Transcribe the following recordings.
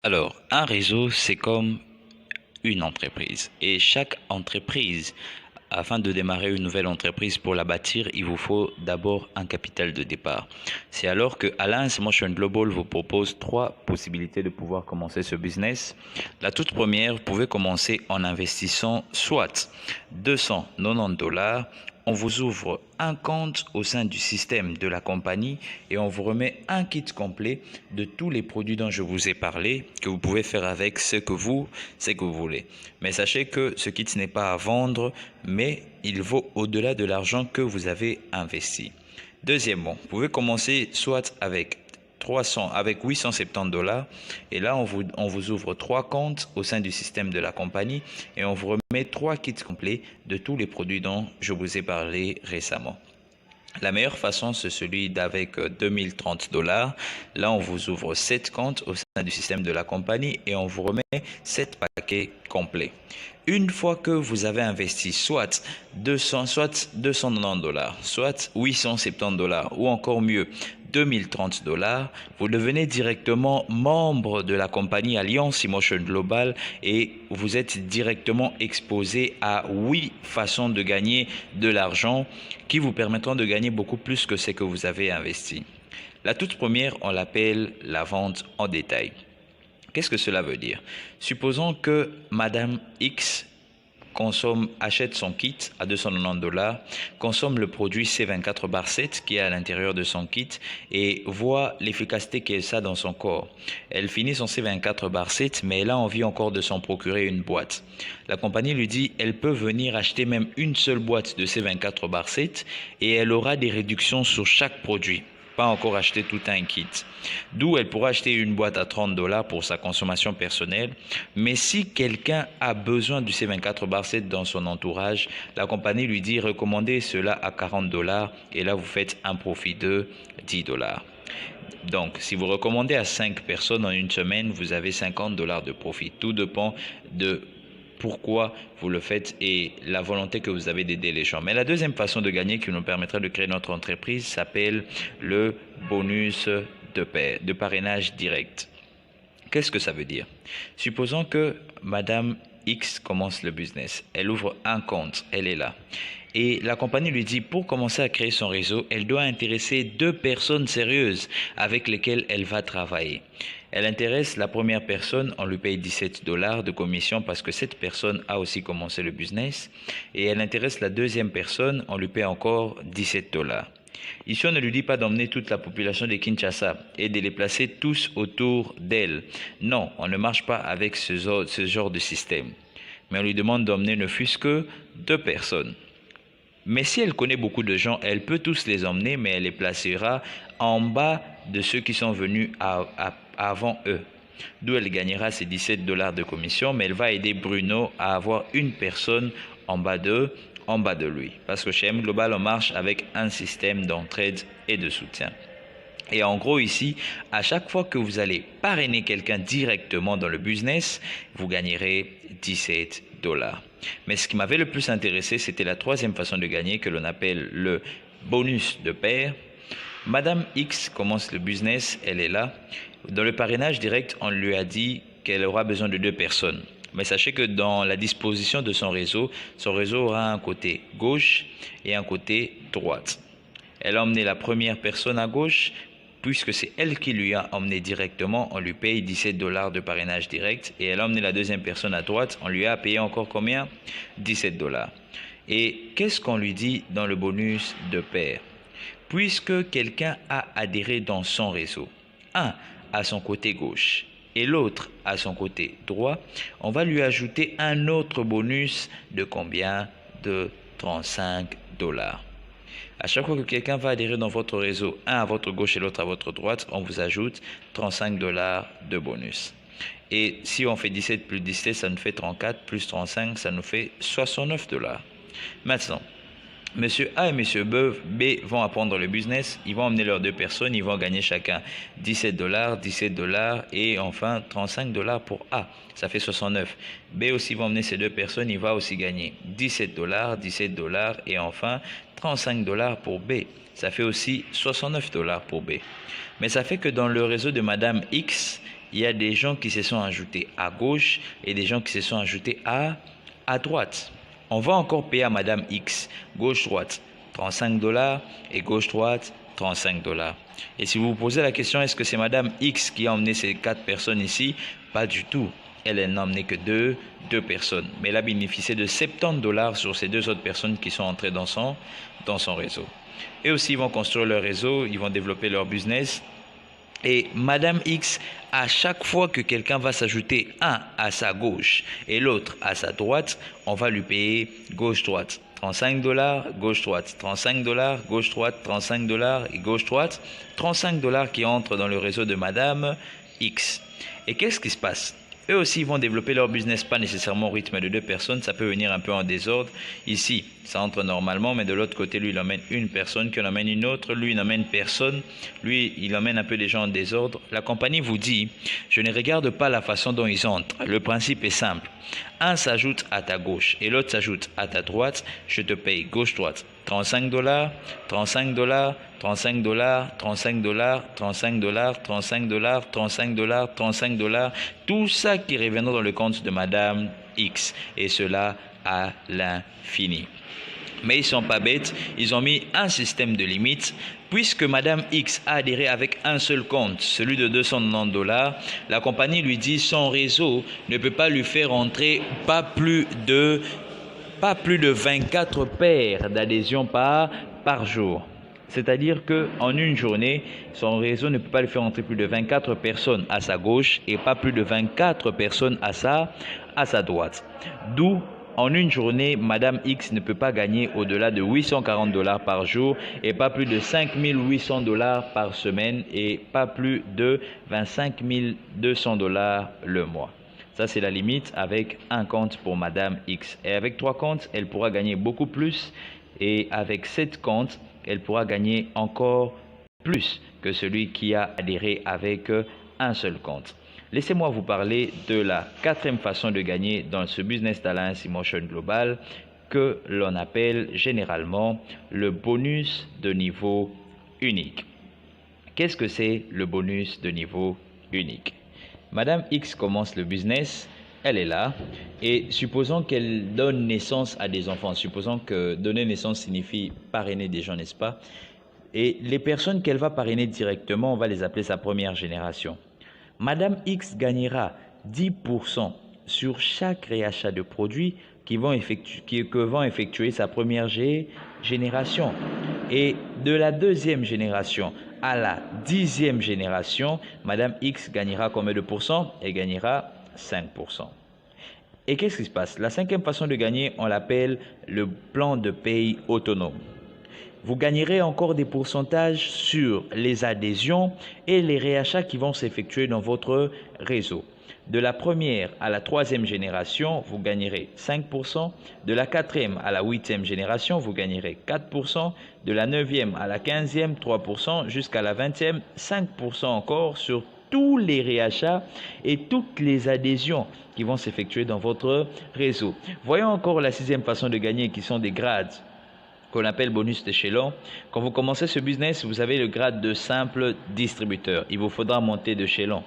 Alors, un réseau, c'est comme une entreprise. Et chaque entreprise, afin de démarrer une nouvelle entreprise, pour la bâtir, il vous faut d'abord un capital de départ. C'est alors que Alliance Motion Global vous propose trois possibilités de pouvoir commencer ce business. La toute première, vous pouvez commencer en investissant soit 290 $. On vous ouvre un compte au sein du système de la compagnie et on vous remet un kit complet de tous les produits dont je vous ai parlé, que vous pouvez faire avec ce que vous voulez. Mais sachez que ce kit n'est pas à vendre, mais il vaut au-delà de l'argent que vous avez investi. Deuxièmement, vous pouvez commencer soit avec 870 $ et là on vous ouvre trois comptes au sein du système de la compagnie et on vous remet trois kits complets de tous les produits dont je vous ai parlé récemment. La meilleure façon, c'est celui d'avec 2030 $. Là, on vous ouvre 7 comptes au sein du système de la compagnie et on vous remet 7 paquets complets. Une fois que vous avez investi soit 290 $, soit 870 $ ou encore mieux 2030 $, vous devenez directement membre de la compagnie Alliance Motion Global et vous êtes directement exposé à 8 façons de gagner de l'argent qui vous permettront de gagner beaucoup plus que ce que vous avez investi. La toute première, on l'appelle la vente en détail. Qu'est-ce que cela veut dire? Supposons que Madame X achète son kit à 290 $, consomme le produit C24/7 qui est à l'intérieur de son kit et voit l'efficacité qu'elle a dans son corps. Elle finit son C24/7 mais elle a envie encore de s'en procurer une boîte. La compagnie lui dit elle peut venir acheter même une seule boîte de C24/7 et elle aura des réductions sur chaque produit. Pas encore acheter tout un kit. D'où elle pourra acheter une boîte à 30 $ pour sa consommation personnelle. Mais si quelqu'un a besoin du C24/7 dans son entourage, la compagnie lui dit recommandez cela à 40 $ et là vous faites un profit de 10 $. Donc, si vous recommandez à 5 personnes en une semaine, vous avez 50 $ de profit. Tout dépend de pourquoi vous le faites et la volonté que vous avez d'aider les gens. Mais la deuxième façon de gagner qui nous permettrait de créer notre entreprise s'appelle le bonus de parrainage direct. Qu'est-ce que ça veut dire? Supposons que Madame X commence le business. Elle ouvre un compte, elle est là. Et la compagnie lui dit, pour commencer à créer son réseau, elle doit intéresser 2 personnes sérieuses avec lesquelles elle va travailler. Elle intéresse la première personne, on lui paye 17 $ de commission parce que cette personne a aussi commencé le business. Et elle intéresse la deuxième personne, on lui paye encore 17 $. Ici, on ne lui dit pas d'emmener toute la population de Kinshasa et de les placer tous autour d'elle. Non, on ne marche pas avec ce genre de système. Mais on lui demande d'emmener ne fût-ce que 2 personnes. Mais si elle connaît beaucoup de gens, elle peut tous les emmener, mais elle les placera en bas de ceux qui sont venus avant eux. D'où elle gagnera ses 17 $ de commission, mais elle va aider Bruno à avoir une personne en bas de lui. Parce que chez M Global, on marche avec un système d'entraide et de soutien. Et en gros ici, à chaque fois que vous allez parrainer quelqu'un directement dans le business, vous gagnerez 17 $. Mais ce qui m'avait le plus intéressé, c'était la troisième façon de gagner que l'on appelle le bonus de pair. Madame X commence le business, elle est là. Dans le parrainage direct, on lui a dit qu'elle aura besoin de 2 personnes. Mais sachez que dans la disposition de son réseau aura un côté gauche et un côté droite. Elle a emmené la première personne à gauche, puisque c'est elle qui lui a emmené directement, on lui paye 17 $ de parrainage direct. Et elle a emmené la deuxième personne à droite, on lui a payé encore combien? 17 $. Et qu'est-ce qu'on lui dit dans le bonus de pair? Puisque quelqu'un a adhéré dans son réseau, un à son côté gauche et l'autre à son côté droit, on va lui ajouter un autre bonus de combien? De 35 $. À chaque fois que quelqu'un va adhérer dans votre réseau, un à votre gauche et l'autre à votre droite, on vous ajoute 35 $ de bonus. Et si on fait 17 plus 17, ça nous fait 34, plus 35, ça nous fait 69 $. Maintenant, Monsieur A et Monsieur B vont apprendre le business, ils vont emmener leurs 2 personnes, ils vont gagner chacun 17 $, 17 $ et enfin 35 $ pour A, ça fait 69. B aussi vont emmener ces 2 personnes, il va aussi gagner 17 $, 17 $ et enfin 35 $ pour B, ça fait aussi 69 $ pour B. Mais ça fait que dans le réseau de Madame X, il y a des gens qui se sont ajoutés à gauche et des gens qui se sont ajoutés à droite. On va encore payer à Madame X, gauche-droite, $35 et gauche-droite, $35. Et si vous vous posez la question, est-ce que c'est Madame X qui a emmené ces 4 personnes ici? Pas du tout. Elle n'a emmené que deux personnes. Mais elle a bénéficié de $70 sur ces 2 autres personnes qui sont entrées dans son réseau. Et aussi, ils vont construire leur réseau, ils vont développer leur business. Et Madame X, à chaque fois que quelqu'un va s'ajouter un à sa gauche et l'autre à sa droite, on va lui payer gauche-droite. $35, gauche-droite, $35, gauche-droite, $35 et gauche-droite, $35 qui entrent dans le réseau de Madame X. Et qu'est-ce qui se passe? Eux aussi vont développer leur business, pas nécessairement au rythme de 2 personnes, ça peut venir un peu en désordre. Ici, ça entre normalement, mais de l'autre côté, lui, il emmène une personne, qui en emmène une autre, lui, il n'emmène personne, lui, il emmène un peu des gens en désordre. La compagnie vous dit, je ne regarde pas la façon dont ils entrent. Le principe est simple. Un s'ajoute à ta gauche et l'autre s'ajoute à ta droite, je te paye gauche-droite. $35, $35, $35, $35, $35, $35, $35, $35, tout ça qui reviendra dans le compte de Madame X, et cela à l'infini. Mais ils ne sont pas bêtes, ils ont mis un système de limite. Puisque Madame X a adhéré avec un seul compte, celui de $290, la compagnie lui dit son réseau ne peut pas lui faire entrer pas plus de 24 paires d'adhésions par jour. C'est-à-dire qu'en une journée, son réseau ne peut pas lui faire entrer plus de 24 personnes à sa gauche et pas plus de 24 personnes à sa droite. D'où, en une journée, Madame X ne peut pas gagner au-delà de $840 par jour et pas plus de $5800 par semaine et pas plus de $25 200 le mois. Ça, c'est la limite avec un compte pour Madame X. Et avec 3 comptes, elle pourra gagner beaucoup plus. Et avec 7 comptes, elle pourra gagner encore plus que celui qui a adhéré avec un seul compte. Laissez-moi vous parler de la 4e façon de gagner dans ce business d'Alliance Emotion Global que l'on appelle généralement le bonus de niveau unique. Qu'est-ce que c'est le bonus de niveau unique? Madame X commence le business, elle est là, et supposons qu'elle donne naissance à des enfants. Supposons que donner naissance signifie parrainer des gens, n'est-ce pas? Et les personnes qu'elle va parrainer directement, on va les appeler sa première génération. Madame X gagnera 10% sur chaque réachat de produits que vont effectuer sa première génération. Et de la 2e génération à la 10e génération, Madame X gagnera combien de pourcents? Elle gagnera 5%. Et qu'est-ce qui se passe? La 5e façon de gagner, on l'appelle le plan de paye autonome. Vous gagnerez encore des pourcentages sur les adhésions et les réachats qui vont s'effectuer dans votre réseau. De la 1re à la 3e génération, vous gagnerez 5%. De la 4e à la 8e génération, vous gagnerez 4%. De la 9e à la 15e, 3%. Jusqu'à la 20e, 5% encore sur tous les réachats et toutes les adhésions qui vont s'effectuer dans votre réseau. Voyons encore la 6e façon de gagner qui sont des grades qu'on appelle bonus d'échelon. Quand vous commencez ce business, vous avez le grade de simple distributeur. Il vous faudra monter d'échelon.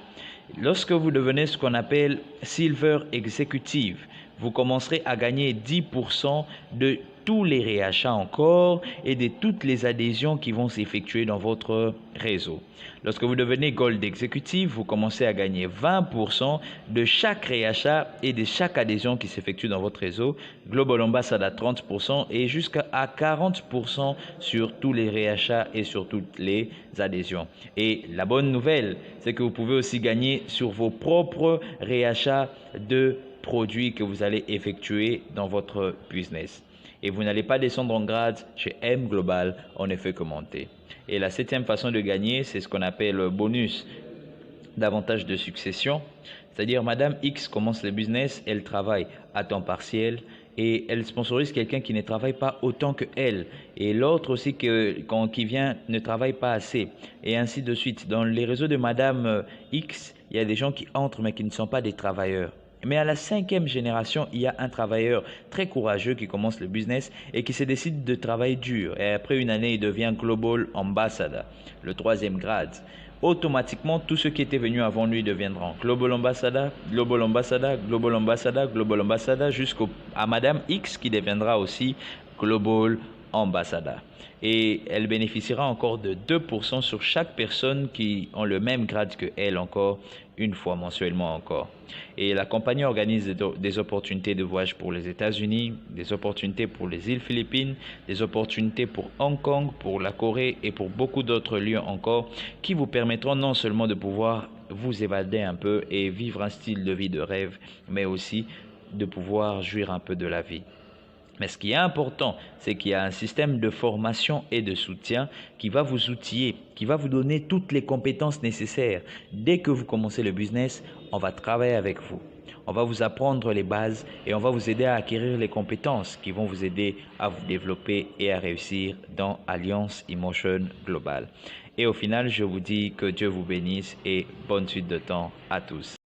Lorsque vous devenez ce qu'on appelle Silver Executive, vous commencerez à gagner 10% de tous les réachats encore et de toutes les adhésions qui vont s'effectuer dans votre réseau. Lorsque vous devenez Gold Executive, vous commencez à gagner 20% de chaque réachat et de chaque adhésion qui s'effectue dans votre réseau. Global Ambassador à 30% et jusqu'à 40% sur tous les réachats et sur toutes les adhésions. Et la bonne nouvelle, c'est que vous pouvez aussi gagner sur vos propres réachats de produits que vous allez effectuer dans votre business. Et vous n'allez pas descendre en grade chez M Global, on ne fait que monter. Et la 7e façon de gagner, c'est ce qu'on appelle le bonus d'avantage de succession. C'est-à-dire, Madame X commence le business, elle travaille à temps partiel et elle sponsorise quelqu'un qui ne travaille pas autant que elle. Et l'autre aussi qui vient ne travaille pas assez. Et ainsi de suite. Dans les réseaux de Madame X, il y a des gens qui entrent mais qui ne sont pas des travailleurs. Mais à la 5e génération, il y a un travailleur très courageux qui commence le business et qui se décide de travailler dur. Et après une année, il devient Global Ambassador, le 3e grade. automatiquement, tous ceux qui étaient venus avant lui deviendront Global Ambassador, Global Ambassador, Global Ambassador, Global Ambassador, jusqu'à Madame X qui deviendra aussi Global Ambassador. Et elle bénéficiera encore de 2% sur chaque personne qui ont le même grade que elle encore, une fois mensuellement encore. Et la compagnie organise des opportunités de voyage pour les États-Unis, des opportunités pour les îles Philippines, des opportunités pour Hong Kong, pour la Corée et pour beaucoup d'autres lieux encore qui vous permettront non seulement de pouvoir vous évader un peu et vivre un style de vie de rêve, mais aussi de pouvoir jouir un peu de la vie. Mais ce qui est important, c'est qu'il y a un système de formation et de soutien qui va vous outiller, qui va vous donner toutes les compétences nécessaires. Dès que vous commencez le business, on va travailler avec vous. On va vous apprendre les bases et on va vous aider à acquérir les compétences qui vont vous aider à vous développer et à réussir dans Alliance Emotion Global. Et au final, je vous dis que Dieu vous bénisse et bonne suite de temps à tous.